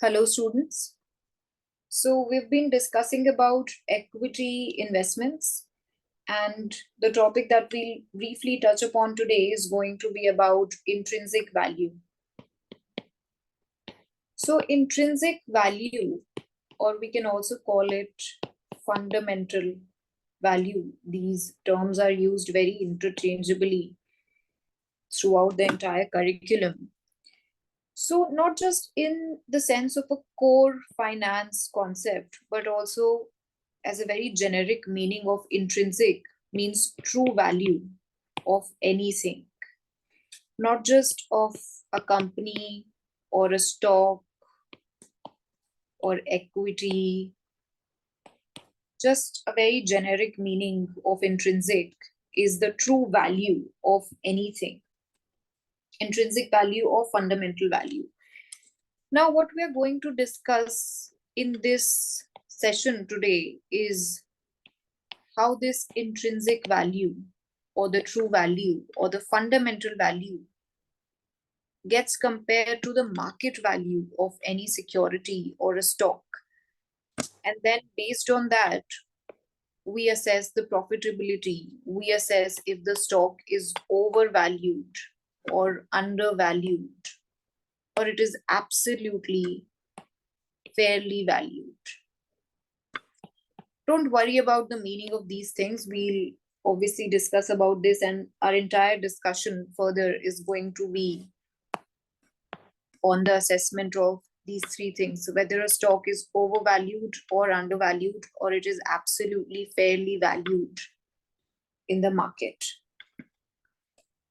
Hello, students. So we've been discussing about equity investments, and the topic that we'll briefly touch upon today is going to be about intrinsic value. So intrinsic value, or we can also call it fundamental value. These terms are used very interchangeably throughout the entire curriculum. So not just in the sense of a core finance concept, but also as a very generic meaning of intrinsic means true value of anything, not just of a company or a stock or equity. Just a very generic meaning of intrinsic is the true value of anything, intrinsic value or fundamental value. Now, what we are going to discuss in this session today is how this intrinsic value or the true value or the fundamental value gets compared to the market value of any security or a stock. And then based on that, we assess the profitability. We assess if the stock is overvalued or undervalued, or it is absolutely fairly valued. Don't worry about the meaning of these things. We'll obviously discuss about this, and our entire discussion further is going to be on the assessment of these three things, whether a stock is overvalued or undervalued, or it is absolutely fairly valued in the market.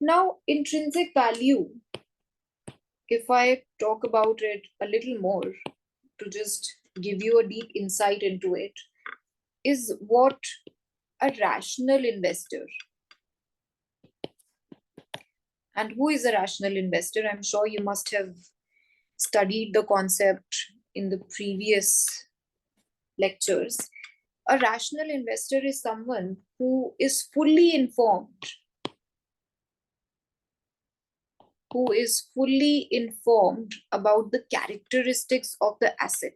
Now, intrinsic value, if I talk about it a little more to just give you a deep insight into it, is what a rational investor. And who is a rational investor? I'm sure you must have studied the concept in the previous lectures. A rational investor is someone who is fully informed, about the characteristics of the asset.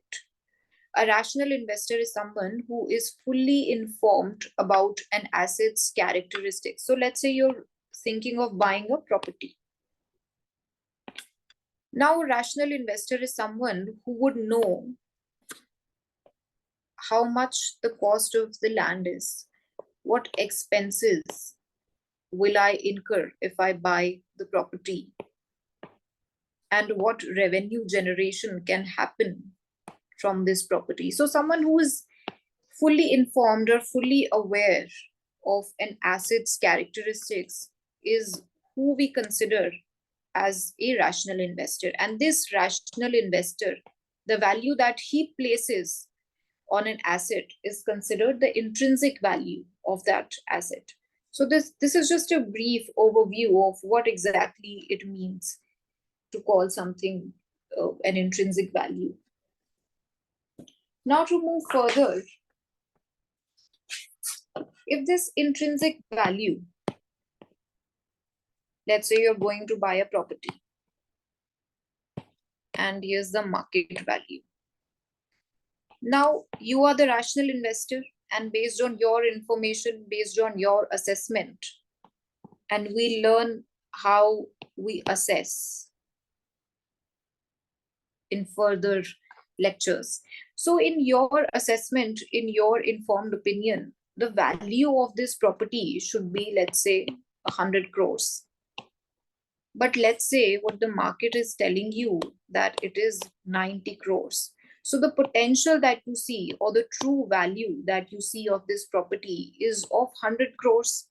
A rational investor is someone who is fully informed about an asset's characteristics. So let's say you're thinking of buying a property. Now, a rational investor is someone who would know how much the cost of the land is, what expenses will I incur if I buy the property, and what revenue generation can happen from this property. So someone who is fully informed or fully aware of an asset's characteristics is who we consider as a rational investor. And this rational investor, the value that he places on an asset is considered the intrinsic value of that asset. So this is just a brief overview of what exactly it means to call something an intrinsic value. Now to move further, if this intrinsic value, let's say you're going to buy a property and here's the market value. Now you are the rational investor, and based on your information, based on your assessment, and we learn how we assess in further lectures. So in your assessment, in your informed opinion, the value of this property should be, let's say, 100 crores. But let's say what the market is telling you that it is 90 crores. So the potential that you see, or the true value that you see of this property is of 100 crores.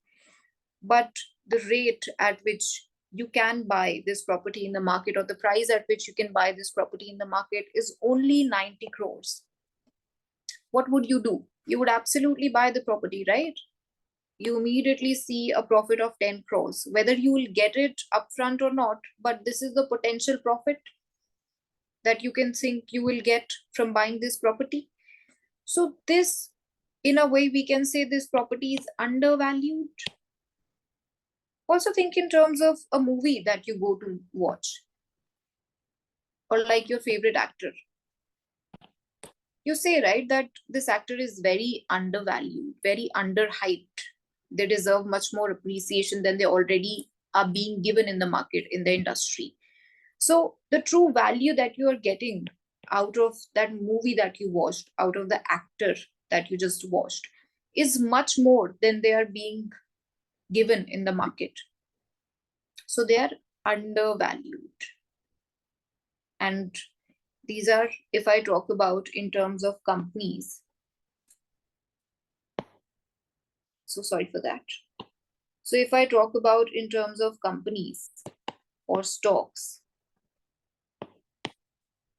But the rate at which you can buy this property in the market, or the price at which you can buy this property in the market, is only 90 crores. What would you do? You would absolutely buy the property, right? You immediately see a profit of 10 crores, whether you will get it upfront or not, but this is the potential profit that you can think you will get from buying this property. So this, in a way, we can say this property is undervalued. Also think in terms of a movie that you go to watch, or like your favorite actor. You say, right, that this actor is very undervalued, very underhyped. They deserve much more appreciation than they already are being given in the market, in the industry. So the true value that you are getting out of that movie that you watched, out of the actor that you just watched, is much more than they are being given in the market. So they are undervalued. And these are, if I talk about in terms of companies, so sorry for that. So if I talk about in terms of companies or stocks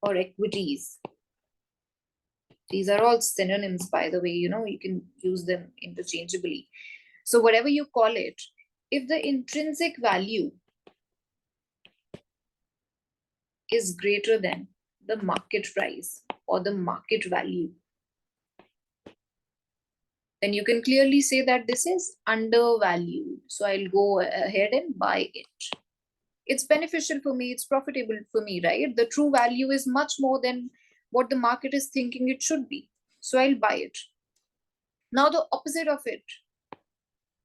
or equities, these are all synonyms, by the way, you can use them interchangeably. So whatever you call it, if the intrinsic value is greater than the market price or the market value, then you can clearly say that this is undervalued. So I'll go ahead and buy it. It's beneficial for me, it's profitable for me, right? The true value is much more than what the market is thinking it should be. So I'll buy it. Now the opposite of it,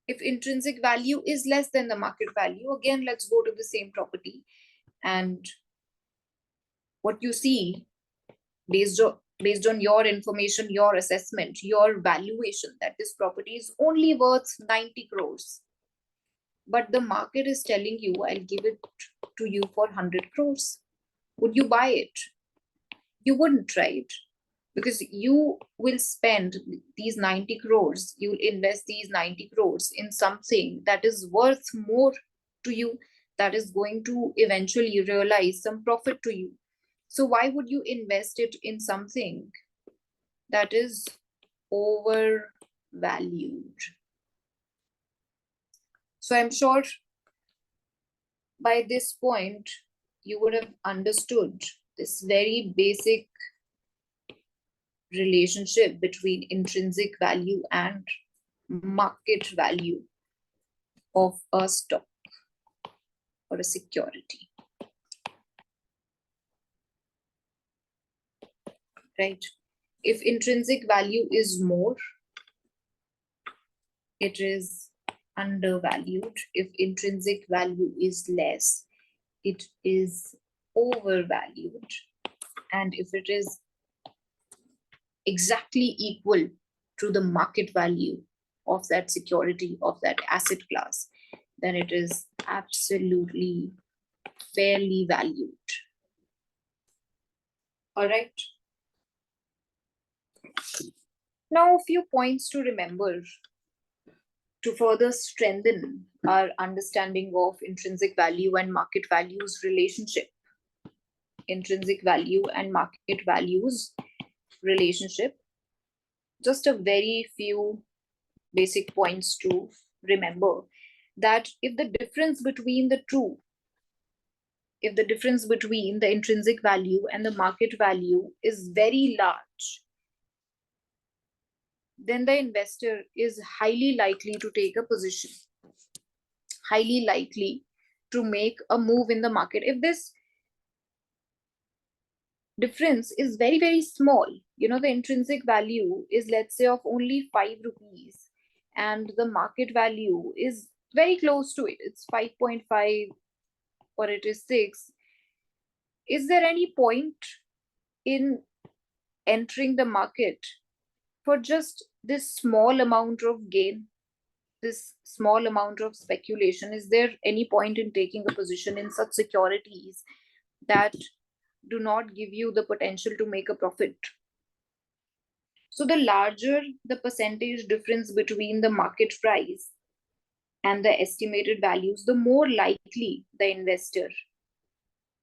if intrinsic value is less than the market value, again, let's go to the same property. And what you see based on your information, your assessment, your valuation, that this property is only worth 90 crores. But the market is telling you, I'll give it to you for 100 crores. Would you buy it? You wouldn't, right? Because you will spend these 90 crores, you will invest these 90 crores in something that is worth more to you, that is going to eventually realize some profit to you. So why would you invest it in something that is overvalued? So I'm sure by this point, you would have understood this very basic relationship between intrinsic value and market value of a stock or a security. Right? If intrinsic value is more, it is undervalued. If intrinsic value is less, it is overvalued. And if it is exactly equal to the market value of that security, of that asset class, then it is absolutely fairly valued. All right. Now, a few points to remember to further strengthen our understanding of intrinsic value and market values relationship. Intrinsic value and market values relationship. Just a very few basic points to remember, that if the difference between the two, if the difference between the intrinsic value and the market value is very large, then the investor is highly likely to take a position, highly likely to make a move in the market. If this difference is very, very small, the intrinsic value is, let's say, of only 5 rupees, and the market value is very close to it, it's 5.5 or it is 6, is there any point in entering the market for just this small amount of gain, this small amount of speculation? Is there any point in taking a position in such securities that do not give you the potential to make a profit? So the larger the percentage difference between the market price and the estimated values, the more likely the investor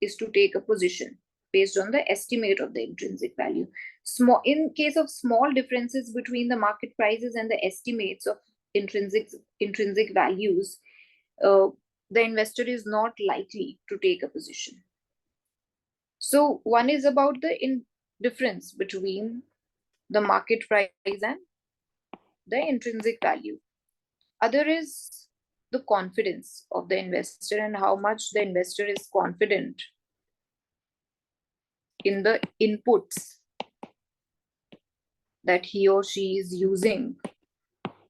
is to take a position based on the estimate of the intrinsic value. In case of small differences between the market prices and the estimates of intrinsic values, the investor is not likely to take a position. So one is about the difference between the market price and the intrinsic value. Other is the confidence of the investor and how much the investor is confident in the inputs that he or she is using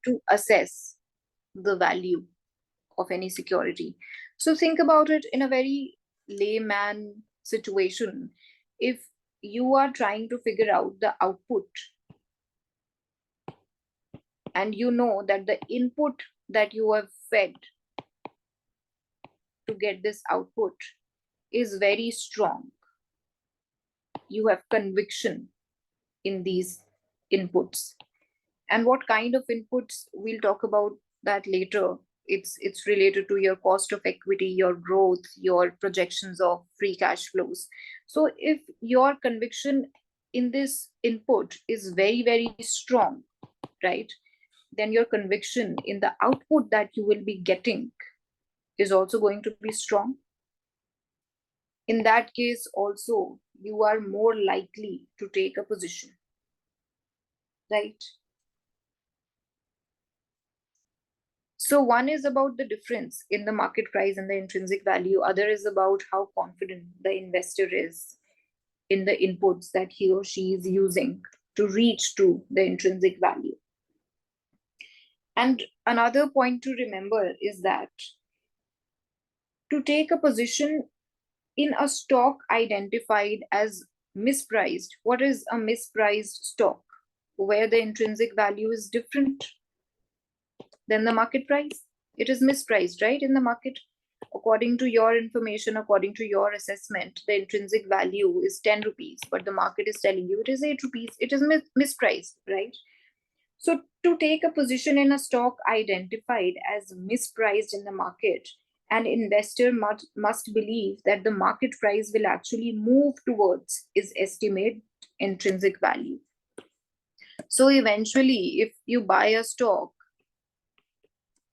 to assess the value of any security. So think about it in a very layman situation. If you are trying to figure out the output and you know that the input that you have fed to get this output is very strong, you have conviction in these inputs. And what kind of inputs, we'll talk about that later. It's related to your cost of equity, your growth, your projections of free cash flows. So if your conviction in this input is very, very strong, right, then your conviction in the output that you will be getting is also going to be strong. In that case also, you are more likely to take a position, right? So one is about the difference in the market price and the intrinsic value. Other is about how confident the investor is in the inputs that he or she is using to reach to the intrinsic value. And another point to remember is that to take a position in a stock identified as mispriced, what is a mispriced stock? Where the intrinsic value is different than the market price. It is mispriced, right, in the market. According to your information, according to your assessment, the intrinsic value is 10 rupees, but the market is telling you it is 8 rupees. It is mispriced, right? So to take a position in a stock identified as mispriced in the market, an investor must believe that the market price will actually move towards its estimate intrinsic value. So eventually, if you buy a stock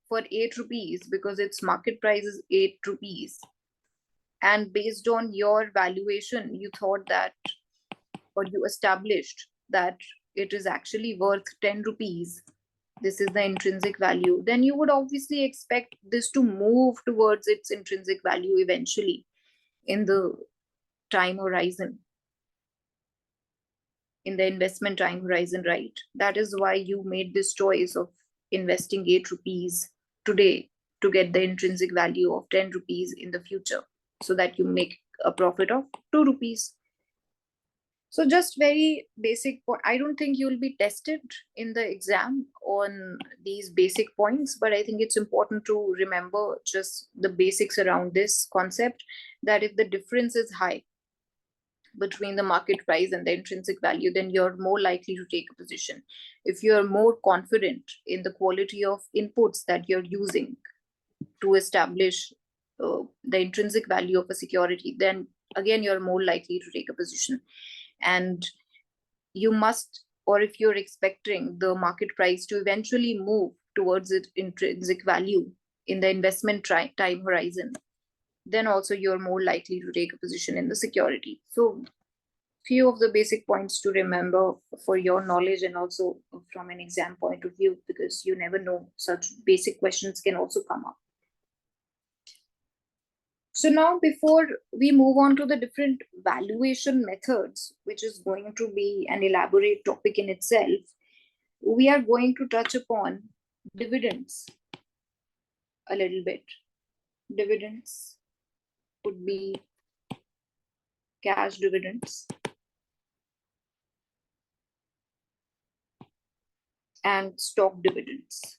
for 8 rupees because its market price is 8 rupees, and based on your valuation, you thought that, or you established that it is actually worth 10 rupees, this is the intrinsic value, then you would obviously expect this to move towards its intrinsic value eventually in the time horizon, in the investment time horizon, right? That is why you made this choice of investing 8 rupees today to get the intrinsic value of 10 rupees in the future, so that you make a profit of 2 rupees. So just very basic, I don't think you'll be tested in the exam on these basic points, but I think it's important to remember just the basics around this concept, that if the difference is high between the market price and the intrinsic value, then you're more likely to take a position. If you're more confident in the quality of inputs that you're using to establish the intrinsic value of a security, then again, you're more likely to take a position. And you must, or if you're expecting the market price to eventually move towards its intrinsic value in the investment time horizon, then also you're more likely to take a position in the security. So few of the basic points to remember for your knowledge and also from an exam point of view, because you never know, such basic questions can also come up. So now, before we move on to the different valuation methods, which is going to be an elaborate topic in itself, we are going to touch upon dividends a little bit. Dividends would be cash dividends and stock dividends.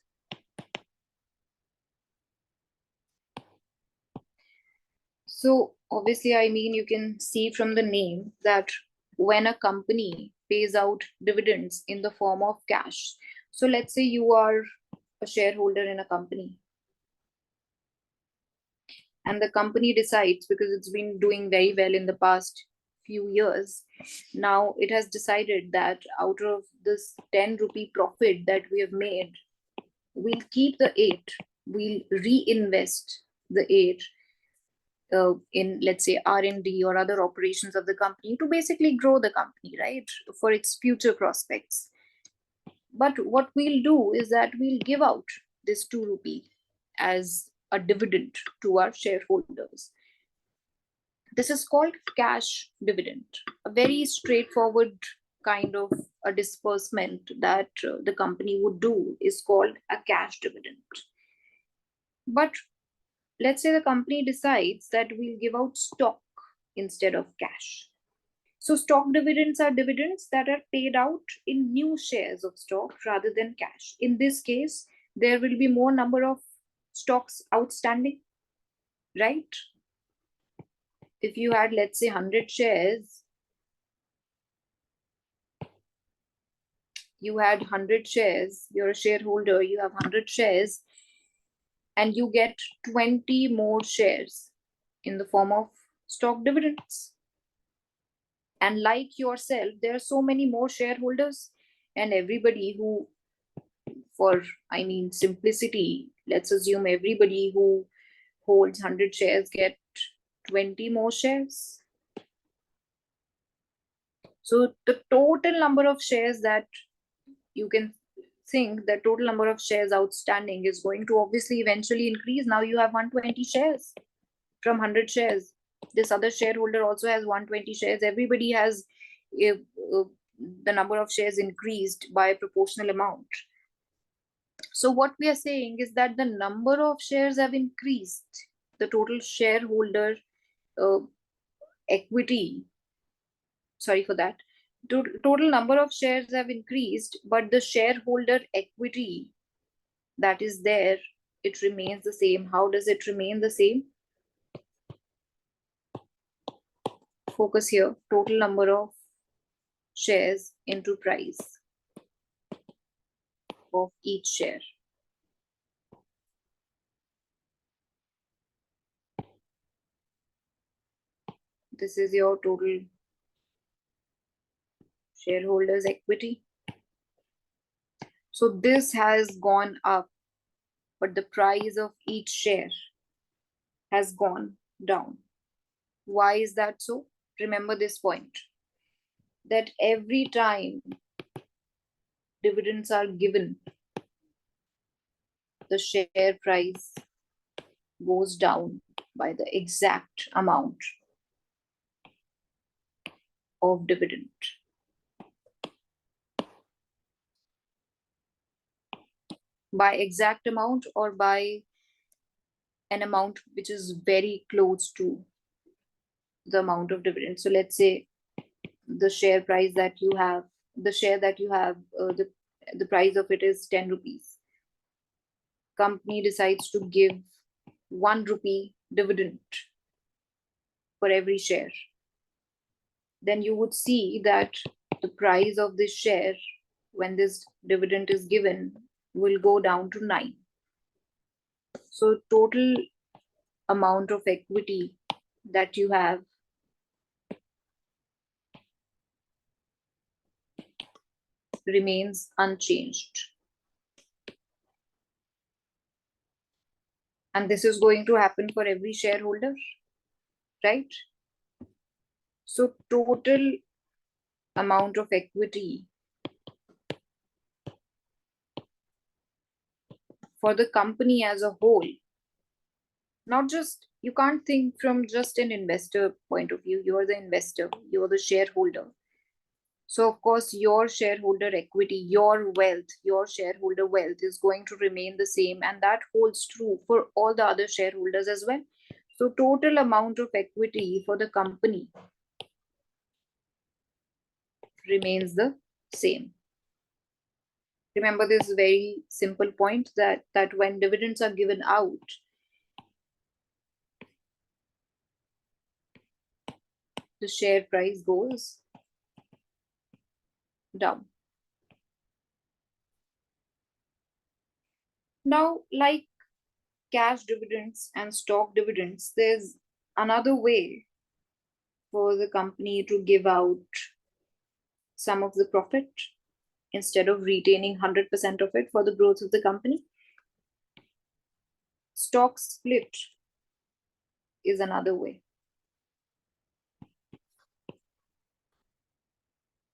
So obviously, I mean, you can see from the name that when a company pays out dividends in the form of cash. So let's say you are a shareholder in a company, and the company decides, because it's been doing very well in the past few years, now it has decided that out of this 10 rupee profit that we have made, we'll keep the 8, we'll reinvest the 8 in, let's say, R&D or other operations of the company to basically grow the company, right, for its future prospects. But what we'll do is that we'll give out this 2 rupee as a dividend to our shareholders. This is called cash dividend, a very straightforward kind of a disbursement that the company would do is called a cash dividend. But let's say the company decides that we'll give out stock instead of cash. So stock dividends are dividends that are paid out in new shares of stock rather than cash. In this case, there will be more number of stocks outstanding, right? If you had, let's say, 100 shares, you're a shareholder, you have 100 shares, and you get 20 more shares in the form of stock dividends. And like yourself, there are so many more shareholders, and everybody who, simplicity, let's assume everybody who holds 100 shares get 20 more shares. So the total number of shares that you can think, the total number of shares outstanding is going to obviously eventually increase. Now you have 120 shares from 100 shares. This other shareholder also has 120 shares. Everybody has the number of shares increased by a proportional amount. So what we are saying is that the number of shares have increased. The total shareholder equity, sorry for that, total number of shares have increased, but the shareholder equity that is there, it remains the same. How does it remain the same? Focus here, total number of shares into price of each share. This is your total shareholders equity. So this has gone up, but the price of each share has gone down. Why is that so? Remember this point, that every time dividends are given, the share price goes down by the exact amount of dividend. By exact amount or by an amount which is very close to the amount of dividend. So let's say the share price that you have, the share that you have, the price of it is 10 rupees. Company decides to give 1 rupee dividend for every share. Then you would see that the price of this share, when this dividend is given, will go down to 9. So total amount of equity that you have remains unchanged. And this is going to happen for every shareholder, right? So total amount of equity for the company as a whole, not just, you can't think from just an investor point of view. You're the investor, you're the shareholder. So of course, your shareholder equity, your wealth, your shareholder wealth is going to remain the same, and that holds true for all the other shareholders as well. So total amount of equity for the company remains the same. Remember this very simple point, that when dividends are given out, the share price goes down. Now, like cash dividends and stock dividends, there's another way for the company to give out some of the profit instead of retaining 100% of it for the growth of the company. Stock split is another way.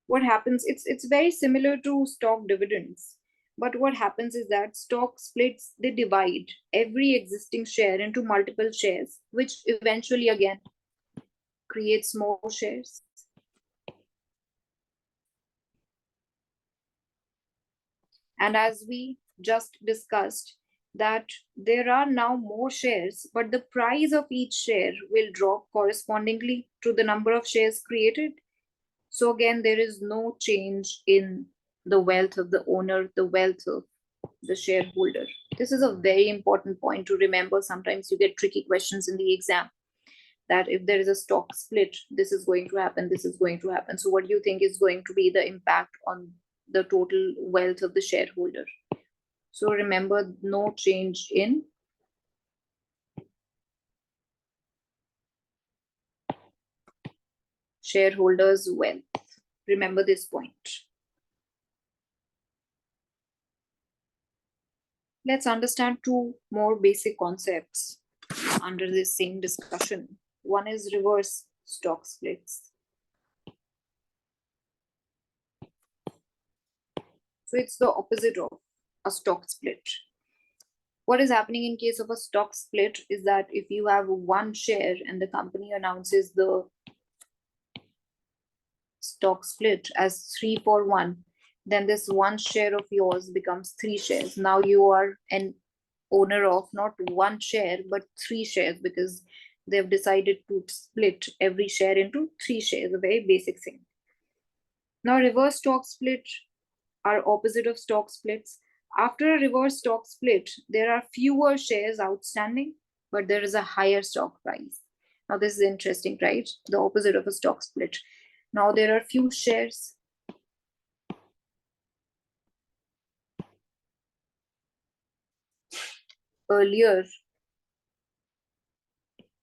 What happens, it's very similar to stock dividends, but what happens is that stock splits, they divide every existing share into multiple shares, which eventually again creates more shares. And as we just discussed, that there are now more shares, but the price of each share will drop correspondingly to the number of shares created. So again, there is no change in the wealth of the owner, the wealth of the shareholder. This is a very important point to remember. Sometimes you get tricky questions in the exam, that if there is a stock split, this is going to happen, this is going to happen. So what do you think is going to be the impact on the total wealth of the shareholder? So remember, no change in shareholders' wealth. Remember this point. Let's understand two more basic concepts under this same discussion. One is reverse stock splits. So it's the opposite of a stock split. What is happening in case of a stock split is that if you have one share and the company announces the stock split as 3-for-1, then this one share of yours becomes 3 shares. Now you are an owner of not one share but 3 shares, because they've decided to split every share into 3 shares, a very basic thing. Now reverse stock split are opposite of stock splits. After a reverse stock split, there are fewer shares outstanding, but there is a higher stock price. Now this is interesting, right? The opposite of a stock split. Now there are few shares. Earlier,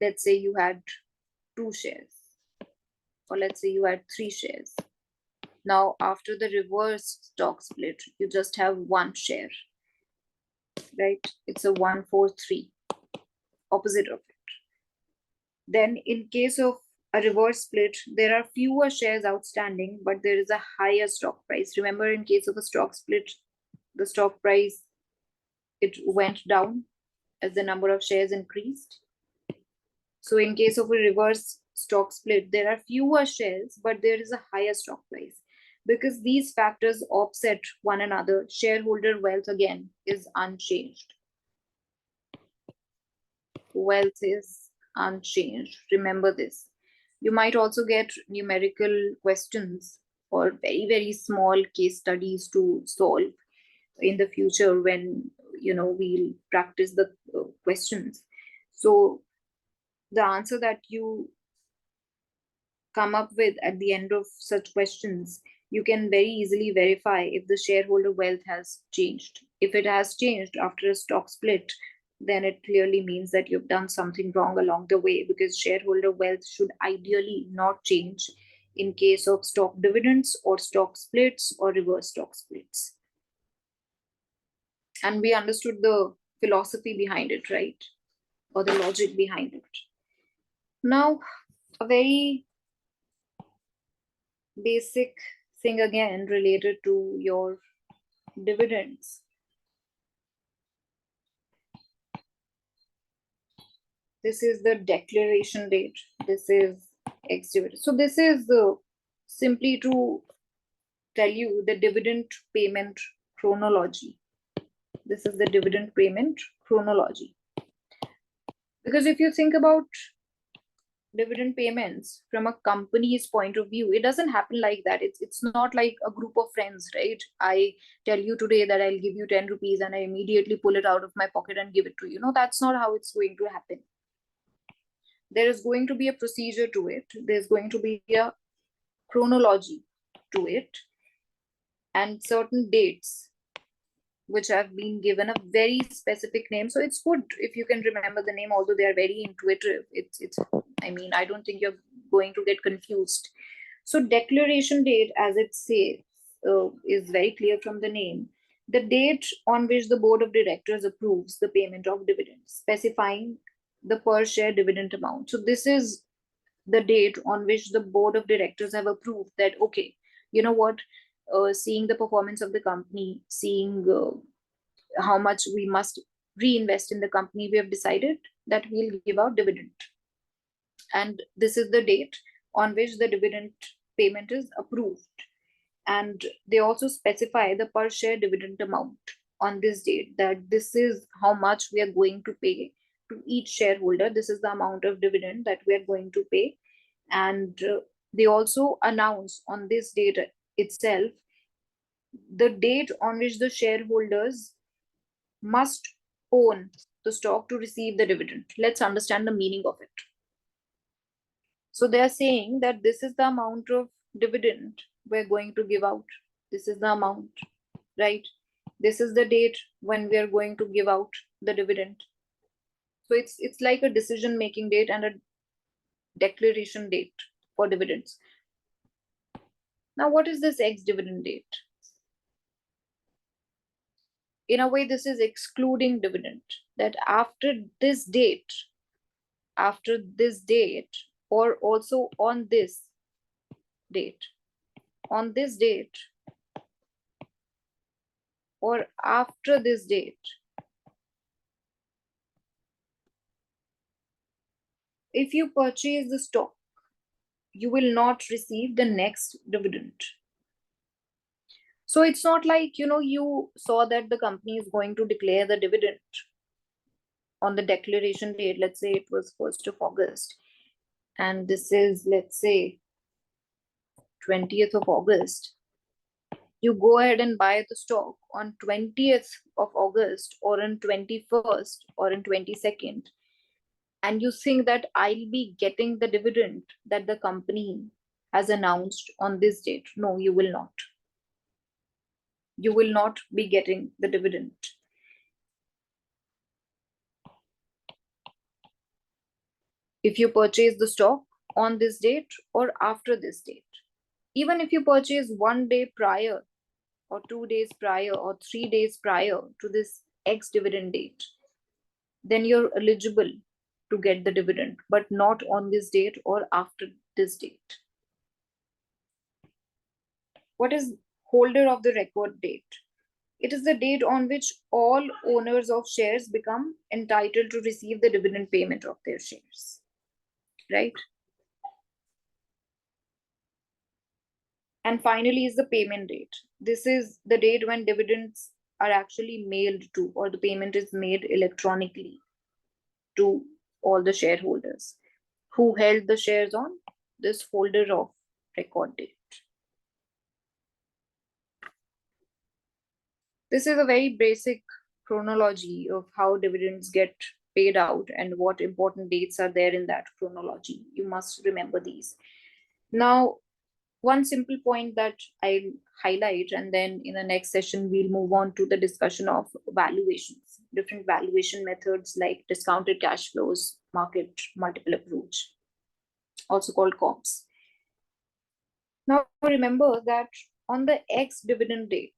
let's say you had 2 shares, or let's say you had 3 shares. Now after the reverse stock split, you just have 1 share, right? It's a 1-4-3, opposite of it. Then in case of a reverse split, there are fewer shares outstanding, but there is a higher stock price. Remember, in case of a stock split, the stock price, it went down as the number of shares increased. So in case of a reverse stock split, there are fewer shares, but there is a higher stock price. Because these factors offset one another, shareholder wealth again is unchanged. Wealth is unchanged. Remember this. You might also get numerical questions or very, very small case studies to solve in the future when we'll practice the questions. So the answer that you come up with at the end of such questions, you can very easily verify if the shareholder wealth has changed. If it has changed after a stock split, then it clearly means that you've done something wrong along the way, because shareholder wealth should ideally not change in case of stock dividends or stock splits or reverse stock splits. And we understood the philosophy behind it, right? Or the logic behind it. Now, a very basic thing again related to your dividends. This is the declaration date. This is ex-dividend. So this is simply to tell you the dividend payment chronology. This is the dividend payment chronology. Because if you think about dividend payments from a company's point of view, it doesn't happen like that. It's not like a group of friends, right? I tell you today that I'll give you 10 rupees and I immediately pull it out of my pocket and give it to you. No, that's not how it's going to happen. There is going to be a procedure to it. There's going to be a chronology to it, and certain dates which have been given a very specific name. So it's good if you can remember the name, although they are very intuitive. I don't think you're going to get confused. So declaration date, as it says, is very clear from the name. The date on which the board of directors approves the payment of dividends, specifying the per share dividend amount. So this is the date on which the board of directors have approved that, okay, you know what, seeing the performance of the company, seeing how much we must reinvest in the company, we have decided that we'll give out dividend. And this is the date on which the dividend payment is approved. And they also specify the per share dividend amount on this date, that this is how much we are going to pay to each shareholder. This is the amount of dividend that we are going to pay. And they also announce on this date itself the date on which the shareholders must own the stock to receive the dividend. Let's understand the meaning of it. So they are saying that this is the amount of dividend we're going to give out. This is the amount, right? This is the date when we are going to give out the dividend. So it's like a decision making date and a declaration date for dividends. Now, what is this ex-dividend date? In a way, this is excluding dividend, that after this date, or also on this date, or after this date, if you purchase the stock, you will not receive the next dividend. So it's not like, you saw that the company is going to declare the dividend on the declaration date. Let's say it was 1st of August, and this is, let's say, 20th of August. You go ahead and buy the stock on 20th of August, or on 21st, or on 22nd, and you think that I'll be getting the dividend that the company has announced on this date. No, you will not. You will not be getting the dividend. If you purchase the stock on this date or after this date, even if you purchase 1 day prior, or 2 days prior, or 3 days prior to this ex-dividend date, then you're eligible to get the dividend, but not on this date or after this date. What is holder of the record date? It is the date on which all owners of shares become entitled to receive the dividend payment of their shares, right? And finally is the payment date. This is the date when dividends are actually mailed to, or the payment is made electronically to all the shareholders who held the shares on this folder of record date. This is a very basic chronology of how dividends get paid out and what important dates are there in that chronology. You must remember these. Now, one simple point that I'll highlight, and then in the next session, we'll move on to the discussion of valuations, different valuation methods like discounted cash flows, market multiple approach, also called comps. Now, remember that on the ex-dividend date,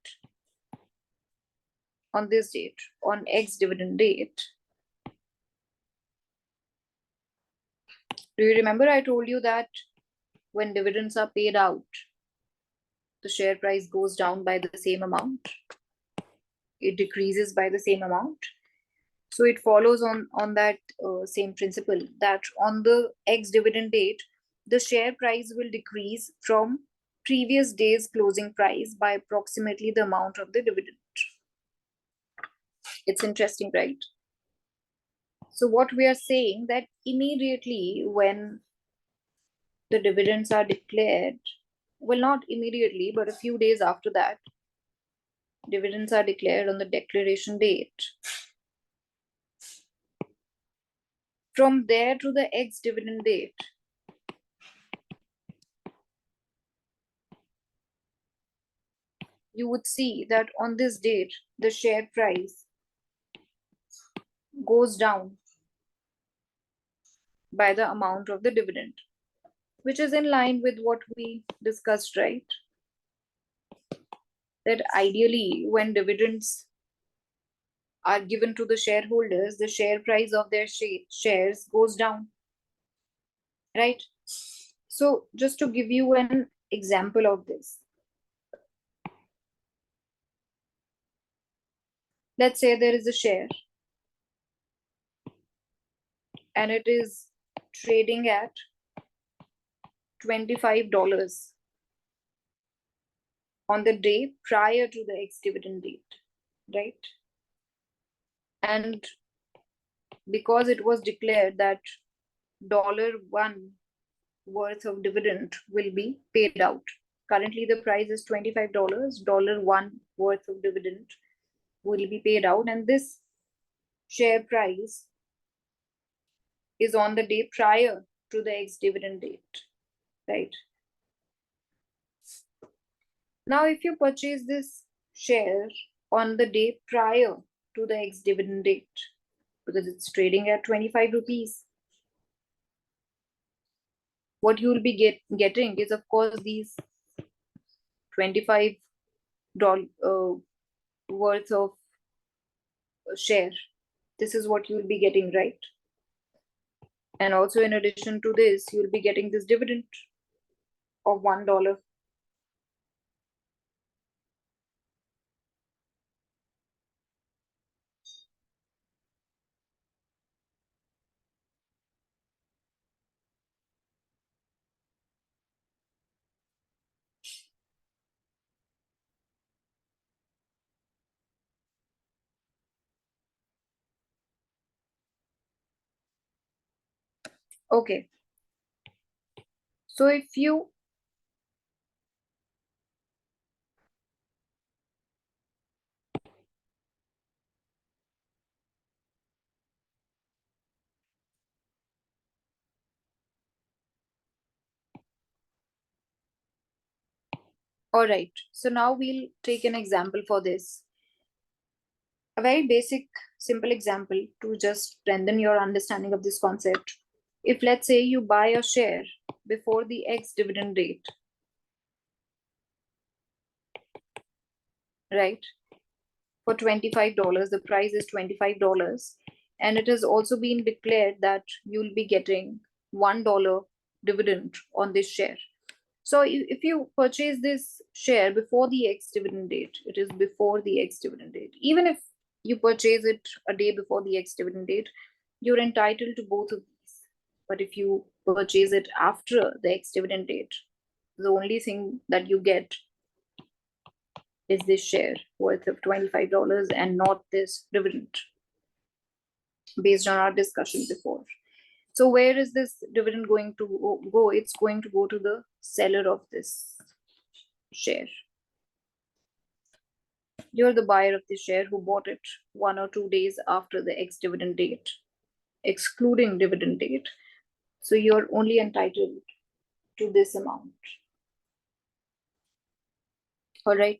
on this date, on ex-dividend date, do you remember I told you that when dividends are paid out, the share price goes down by the same amount? It decreases by the same amount. So it follows on that same principle, that on the ex-dividend date, the share price will decrease from previous day's closing price by approximately the amount of the dividend. It's interesting, right? So what we are saying, that immediately when the dividends are declared, well, not immediately, but a few days after that, dividends are declared on the declaration date. From there to the ex-dividend date, you would see that on this date, the share price goes down by the amount of the dividend, which is in line with what we discussed, right? That ideally, when dividends are given to the shareholders, the share price of their shares goes down, right? So just to give you an example of this, let's say there is a share and it is trading at $25 on the day prior to the ex-dividend date, right? And because it was declared that $1 worth of dividend will be paid out. Currently, the price is $25. $1 worth of dividend will be paid out, and this share price is on the day prior to the ex-dividend date, right? Now, if you purchase this share on the day prior to the ex-dividend date, because it's trading at 25 rupees, what you will be getting is, of course, these $25 worth of share. This is what you will be getting, right? And also, in addition to this, you will be getting this dividend of $1. Okay. So if you all right, so now we'll take an example for this. A very basic, simple example to just strengthen your understanding of this concept. If let's say you buy a share before the ex-dividend date, right? For $25, the price is $25, and it has also been declared that you'll be getting $1 dividend on this share. So if you purchase this share before the ex-dividend date, it is before the ex-dividend date. Even if you purchase it a day before the ex-dividend date, you're entitled to both of these. But if you purchase it after the ex-dividend date, the only thing that you get is this share worth of $25 and not this dividend, based on our discussion before. So where is this dividend going to go? It's going to go to the seller of this share. You're the buyer of the share who bought it 1 or 2 days after the ex-dividend date, excluding dividend date. So you're only entitled to this amount. All right.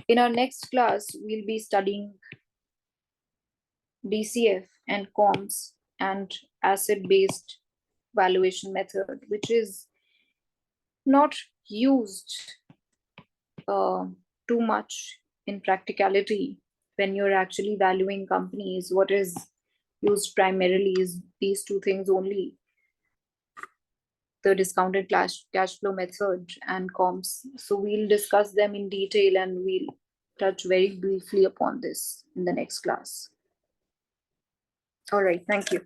In our next class, we'll be studying DCF and comps and asset-based valuation method, which is not used too much in practicality when you're actually valuing companies. What is used primarily is these two things only: the discounted cash flow method and comps. So we'll discuss them in detail and we'll touch very briefly upon this in the next class. All right, thank you.